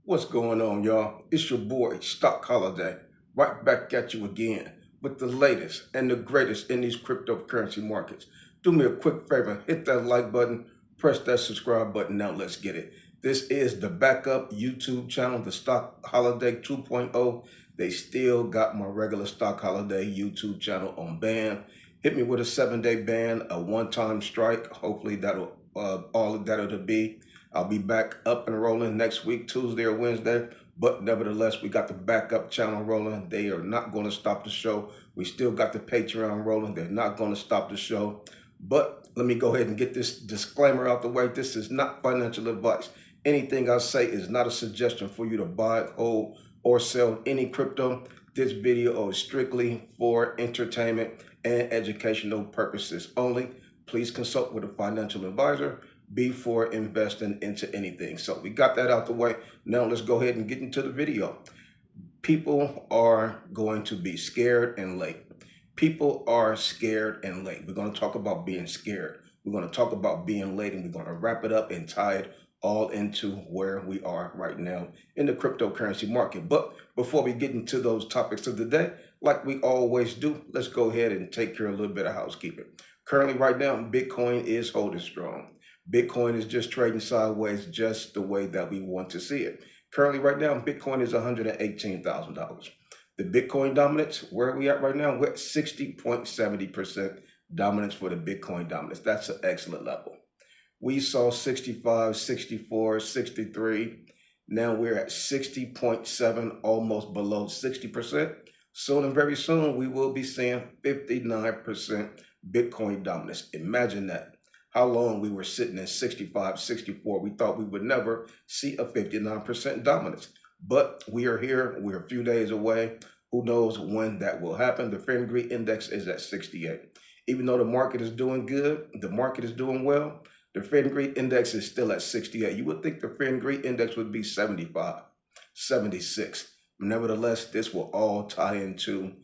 What's going on, y'all? It's your boy, Stock Holiday, right back at you again with the latest and the greatest in these cryptocurrency markets. Do me a quick favor, hit that like button, press that subscribe button. Now let's get it. This is the backup YouTube channel, the Stock Holiday 2.0. They still got my regular Stock Holiday YouTube channel on ban. Hit me with a 7-day ban, a one-time strike. Hopefully that'll all that it'll be. I'll be back up and rolling next week, Tuesday or Wednesday. But nevertheless, we got the backup channel rolling. They are not going to stop the show. We still got the Patreon rolling. They're not going to stop the show. But let me go ahead and get this disclaimer out the way. This is not financial advice. Anything I say is not a suggestion for you to buy, hold, or sell any crypto. This video is strictly for entertainment and educational purposes only. Please consult with a financial advisor before investing into anything. So we got that out the way. Now let's go ahead and get into the video. People are going to be scared and late. People are scared and late. We're going to talk about being scared. We're going to talk about being late, and we're going to wrap it up and tie it all into where we are right now in the cryptocurrency market. But before we get into those topics of the day, like we always do, let's go ahead and take care of a little bit of housekeeping. Currently, right now, Bitcoin is holding strong. Bitcoin is just trading sideways, just the way that we want to see it. Currently, right now, Bitcoin is $118,000. The Bitcoin dominance, where are we at right now? We're at 60.70% dominance for the Bitcoin dominance. That's an excellent level. We saw 65, 64, 63. Now we're at 60.7, almost below 60%. Soon and very soon, we will be seeing 59% Bitcoin dominance. Imagine that. How long we were sitting at 65, 64. We thought we would never see a 59% dominance. But we are here. We're a few days away. Who knows when that will happen? The Fibonacci index is at 68. Even though the market is doing good, the market is doing well, the Fibonacci index is still at 68. You would think the Fibonacci index would be 75, 76. Nevertheless, this will all tie into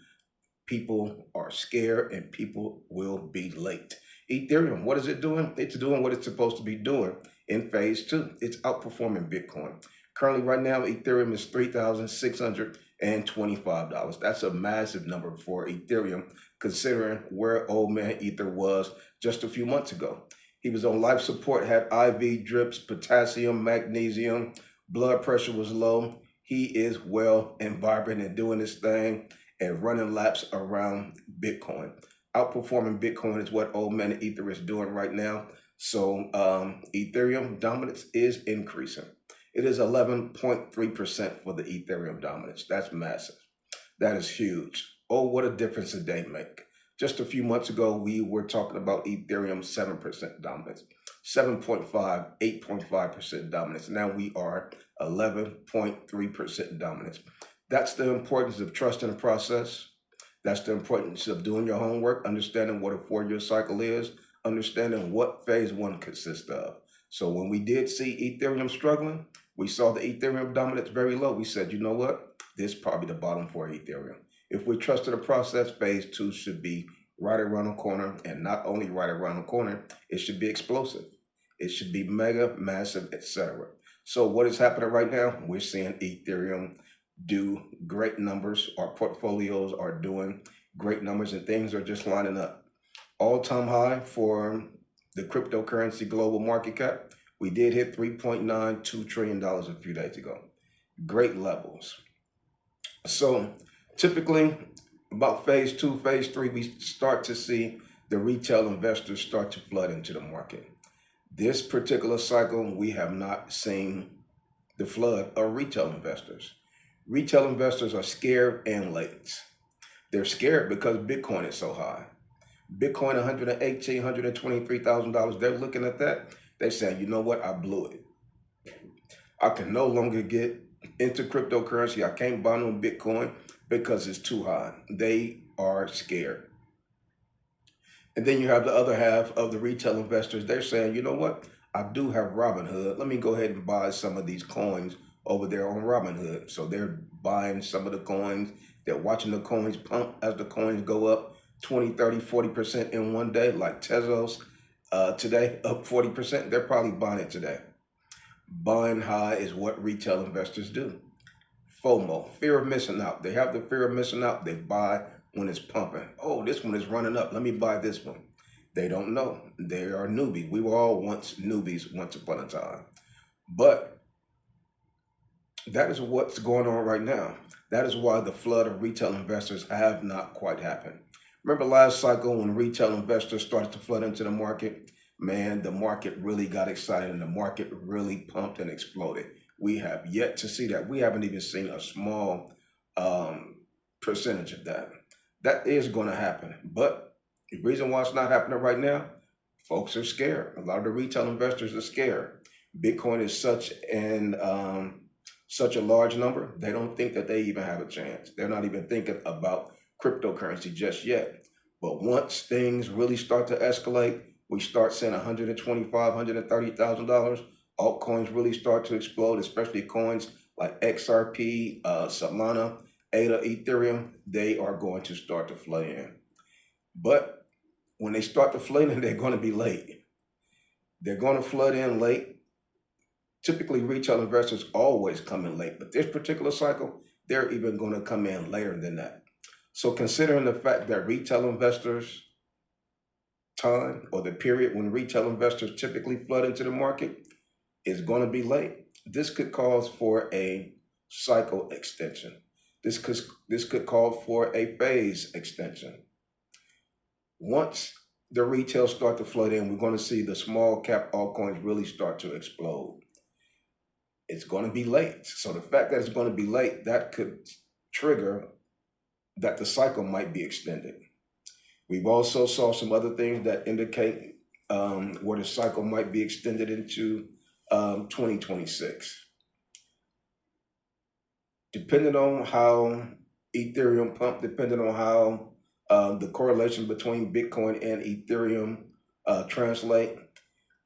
people are scared and people will be late. Ethereum, what is it doing? It's doing what it's supposed to be doing in phase 2. It's outperforming Bitcoin. Currently, right now, Ethereum is $3,625. That's a massive number for Ethereum, considering where old man Ether was just a few months ago. He was on life support, had IV drips, potassium, magnesium, blood pressure was low. He is well and vibrant and doing his thing and running laps around Bitcoin. Outperforming Bitcoin is what old man Ether is doing right now. So Ethereum dominance is increasing. It is 11.3% for the Ethereum dominance. That's massive. That is huge. Oh, what a difference a day make. Just a few months ago, we were talking about Ethereum 7% dominance, 7.5, 8.5% dominance. Now we are 11.3% dominance. That's the importance of trusting the process. That's the importance of doing your homework, understanding what a 4-year cycle is, understanding what phase 1 consists of. So when we did see Ethereum struggling, we saw the Ethereum dominance very low. We said, you know what? This is probably the bottom for Ethereum. If we trusted the process, phase 2 should be right around the corner, and not only right around the corner, it should be explosive. It should be mega, massive, etc. So what is happening right now? We're seeing Ethereum do great numbers. Our portfolios are doing great numbers, and things are just lining up. All-time high for the cryptocurrency global market cap. We did hit $3.92 trillion a few days ago. Great levels. So typically, about phase 2, phase 3, we start to see the retail investors start to flood into the market. This particular cycle, we have not seen the flood of retail investors. Retail investors are scared and late. They're scared because Bitcoin is so high. Bitcoin, $118,000, $123,000. They're looking at that. They're saying, you know what? I blew it. I can no longer get into cryptocurrency. I can't buy no Bitcoin because it's too high. They are scared. And then you have the other half of the retail investors. They're saying, you know what? I do have Robinhood. Let me go ahead and buy some of these coins over there on Robinhood. So they're buying some of the coins. They're watching the coins pump as the coins go up 20, 30, 40% in one day, like Tezos today, up 40%. They're probably buying it today. Buying high is what retail investors do. FOMO, fear of missing out. They have the fear of missing out. They buy when it's pumping. Oh, this one is running up. Let me buy this one. They don't know. They are newbies. We were all once newbies once upon a time. But that is what's going on right now. That is why the flood of retail investors have not quite happened. Remember last cycle when retail investors started to flood into the market? Man, the market really got excited and the market really pumped and exploded. We have yet to see that. We haven't even seen a small percentage of that. That is going to happen. But the reason why it's not happening right now, folks are scared. A lot of the retail investors are scared. Bitcoin is such a large number, they don't think that they even have a chance. They're not even thinking about cryptocurrency just yet. But once things really start to escalate, we start seeing $125,000, $130,000, altcoins really start to explode, especially coins like XRP, Solana, ADA, Ethereum, they are going to start to flood in. But when they start to flood in, they're going to be late. They're going to flood in late. Typically, retail investors always come in late, but this particular cycle, they're even going to come in later than that. So considering the fact that retail investors' time or the period when retail investors typically flood into the market is going to be late, this could cause for a cycle extension. This could call for a phase extension. Once the retail start to flood in, we're going to see the small cap altcoins really start to explode. It's going to be late. So the fact that it's going to be late, that could trigger that the cycle might be extended. We've also saw some other things that indicate where the cycle might be extended into 2026. Depending on how Ethereum pumped, depending on how the correlation between Bitcoin and Ethereum translate,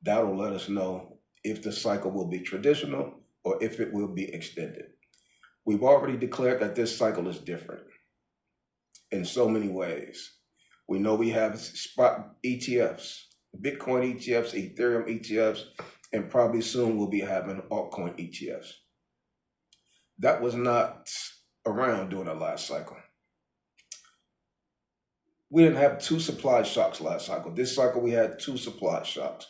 that'll let us know if the cycle will be traditional or if it will be extended. We've already declared that this cycle is different in so many ways. We know we have spot ETFs, Bitcoin ETFs, Ethereum ETFs, and probably soon we'll be having altcoin ETFs. That was not around during the last cycle. We didn't have two supply shocks last cycle. This cycle we had two supply shocks.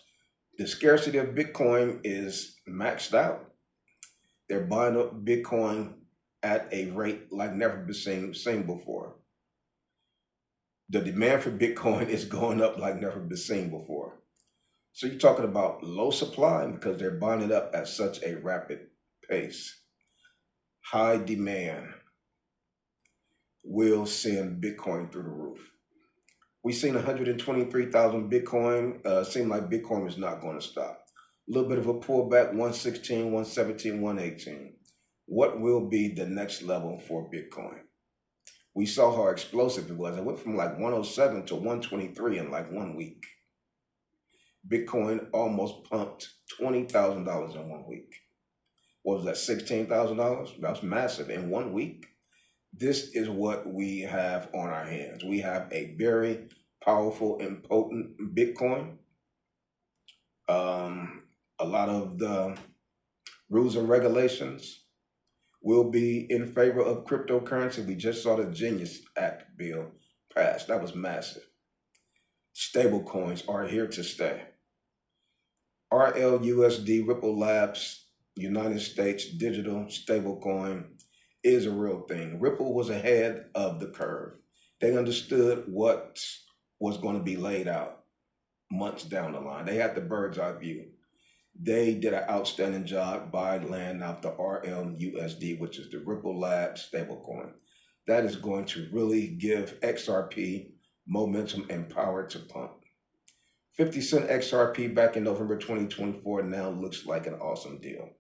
The scarcity of Bitcoin is maxed out. They're buying up Bitcoin at a rate like never been seen before. The demand for Bitcoin is going up like never been seen before. So you're talking about low supply because they're buying it up at such a rapid pace. High demand will send Bitcoin through the roof. We've seen 123,000 Bitcoin. Seemed like Bitcoin is not going to stop. A little bit of a pullback, 116, 117, 118. What will be the next level for Bitcoin? We saw how explosive it was. It went from like 107 to 123 in like 1 week. Bitcoin almost pumped $20,000 in 1 week. What was that, $16,000? That's massive in 1 week. This is what we have on our hands. We have a very powerful and potent Bitcoin. A lot of the rules and regulations will be in favor of cryptocurrency. We just saw the Genius Act bill passed. That was massive. Stable coins are here to stay. RLUSD, Ripple Labs, United States digital stablecoin is a real thing. Ripple was ahead of the curve. They understood what was going to be laid out months down the line. They had the bird's eye view. They did an outstanding job by laying out the RLUSD, which is the Ripple Labs stablecoin. That is going to really give XRP momentum and power to pump. 50 cent XRP back in November 2024 now looks like an awesome deal.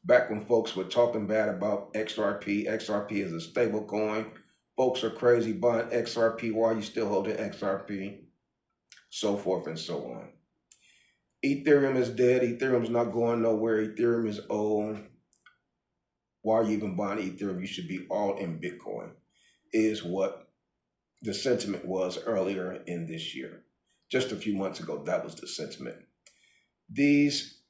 Back when folks were talking bad about XRP is a stable coin. Folks are crazy buying XRP. Why are you still holding XRP? So forth and so on. Ethereum is dead. Ethereum's not going nowhere. Ethereum is old. Why are you even buying Ethereum? You should be all in Bitcoin, is what the sentiment was earlier in this year. Just a few months ago, that was the sentiment. These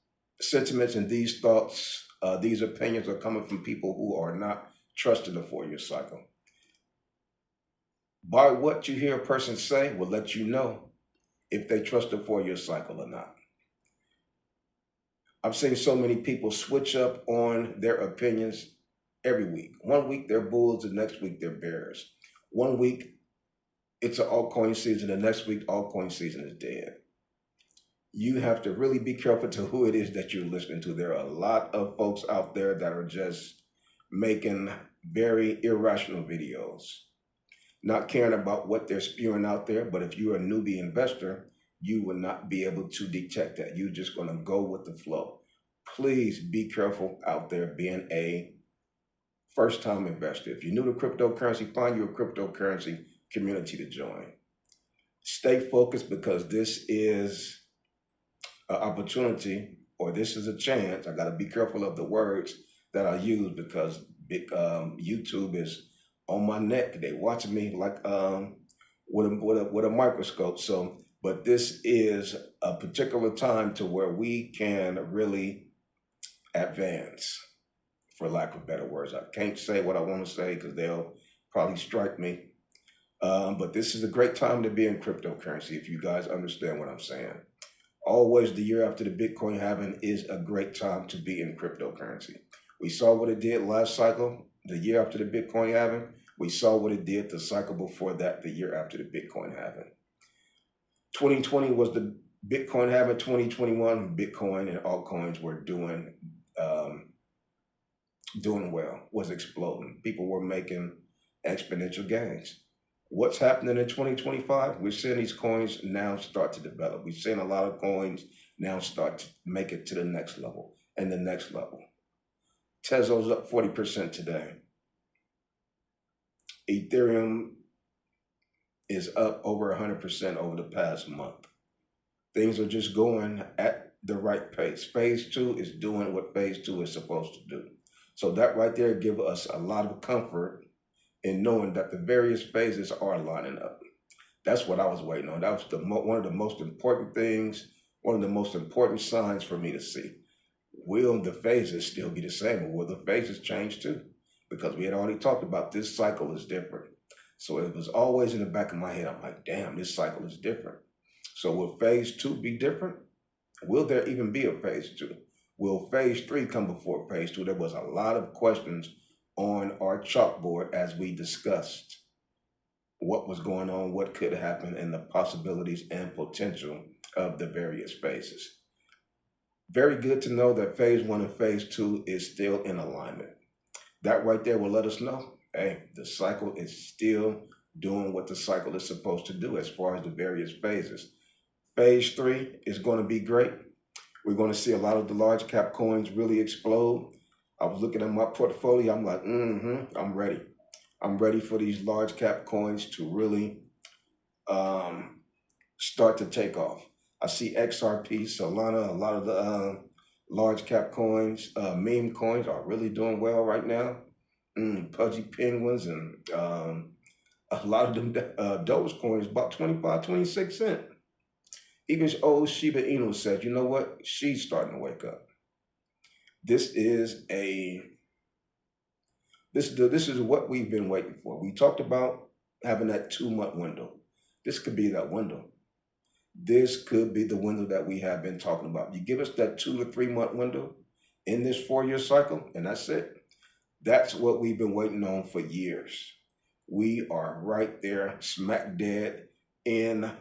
sentiments and these thoughts, these opinions are coming from people who are not trusting the 4-year cycle. By what you hear a person say will let you know if they trust the 4-year cycle or not. I've seen so many people switch up on their opinions every week. One week they're bulls, the next week they're bears. One week it's an altcoin season, the next week altcoin season is dead. You have to really be careful to who it is that you're listening to. There are a lot of folks out there that are just making very irrational videos, not caring about what they're spewing out there. But if you're a newbie investor, you will not be able to detect that. You're just going to go with the flow. Please be careful out there being a first-time investor. If you're new to cryptocurrency, find you a cryptocurrency community to join. Stay focused, because this is an opportunity, or this is a chance. I got to be careful of the words that I use, because YouTube is on my neck. They watching me like with a microscope. So, but this is a particular time to where we can really advance, for lack of better words. I can't say what I want to say because they'll probably strike me. But this is a great time to be in cryptocurrency, if you guys understand what I'm saying. Always the year after the Bitcoin halving is a great time to be in cryptocurrency. We saw what it did last cycle, the year after the Bitcoin halving. We saw what it did the cycle before that, the year after the Bitcoin halving. 2020 was the Bitcoin halving. 2021, Bitcoin and altcoins were doing well, was exploding. People were making exponential gains. What's happening in 2025? We're seeing these coins now start to develop. We're seeing a lot of coins now start to make it to the next level and the next level. Tesla's up 40% today. Ethereum is up over 100% over the past month. Things are just going at the right pace. Phase 2 is doing what phase 2 is supposed to do. So that right there gives us a lot of comfort in knowing that the various phases are lining up. That's what I was waiting on. That was one of the most important things, one of the most important signs for me to see. Will the phases still be the same, or will the phases change too? Because we had already talked about this cycle is different. So it was always in the back of my head. I'm like, damn, this cycle is different. So will phase 2 be different? Will there even be a phase 2? Will phase 3 come before phase 2? There was a lot of questions on our chalkboard as we discussed what was going on, what could happen, and the possibilities and potential of the various phases. Very good to know that phase 1 and phase 2 is still in alignment. That right there will let us know, hey, the cycle is still doing what the cycle is supposed to do as far as the various phases. Phase 3 is going to be great. We're going to see a lot of the large cap coins really explode. I was looking at my portfolio. I'm like, I'm ready. I'm ready for these large cap coins to really start to take off. I see XRP, Solana, a lot of the large cap coins, meme coins are really doing well right now. Pudgy penguins and a lot of them Doge coins about 25, 26 cents. Even old Shiba Inu said, you know what? She's starting to wake up. This is what we've been waiting for. We talked about having that 2-month window. This could be that window. This could be the window that we have been talking about. You give us that 2 to 3 month window in this 4-year cycle, and that's it. That's what we've been waiting on for years. We are right there, smack dead in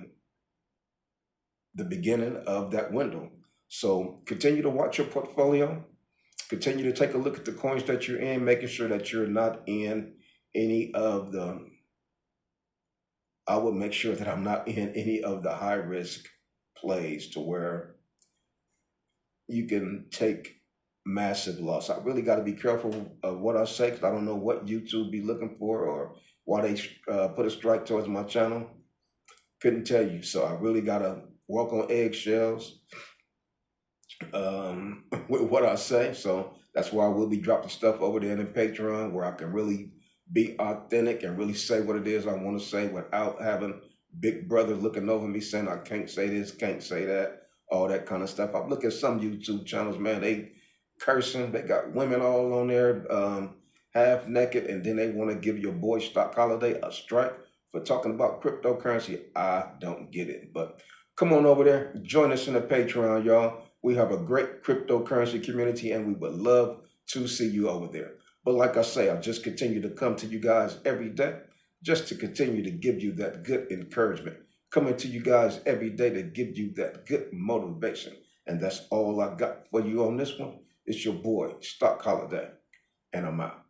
the beginning of that window. So continue to watch your portfolio. Continue to take a look at the coins that you're in, making sure that you're not in any of the, I would make sure that I'm not in any of the high risk plays to where you can take massive loss. I really got to be careful of what I say, because I don't know what YouTube be looking for or why they put a strike towards my channel. Couldn't tell you. So I really got to walk on eggshells with what I say. So that's why I will be dropping stuff over there in the Patreon, where I can really be authentic and really say what it is I want to say without having Big Brother looking over me saying I can't say this, can't say that, all that kind of stuff. I look at some YouTube channels, man, they cursing, they got women all on there, half naked, and then they want to give your boy Stock Holiday a strike for talking about cryptocurrency. I don't get it, but come on over there, join us in the Patreon, y'all. We have a great cryptocurrency community, and we would love to see you over there. But like I say, I'll just continue to come to you guys every day, just to continue to give you that good encouragement. Coming to you guys every day to give you that good motivation. And that's all I got for you on this one. It's your boy, Stock Holiday, and I'm out.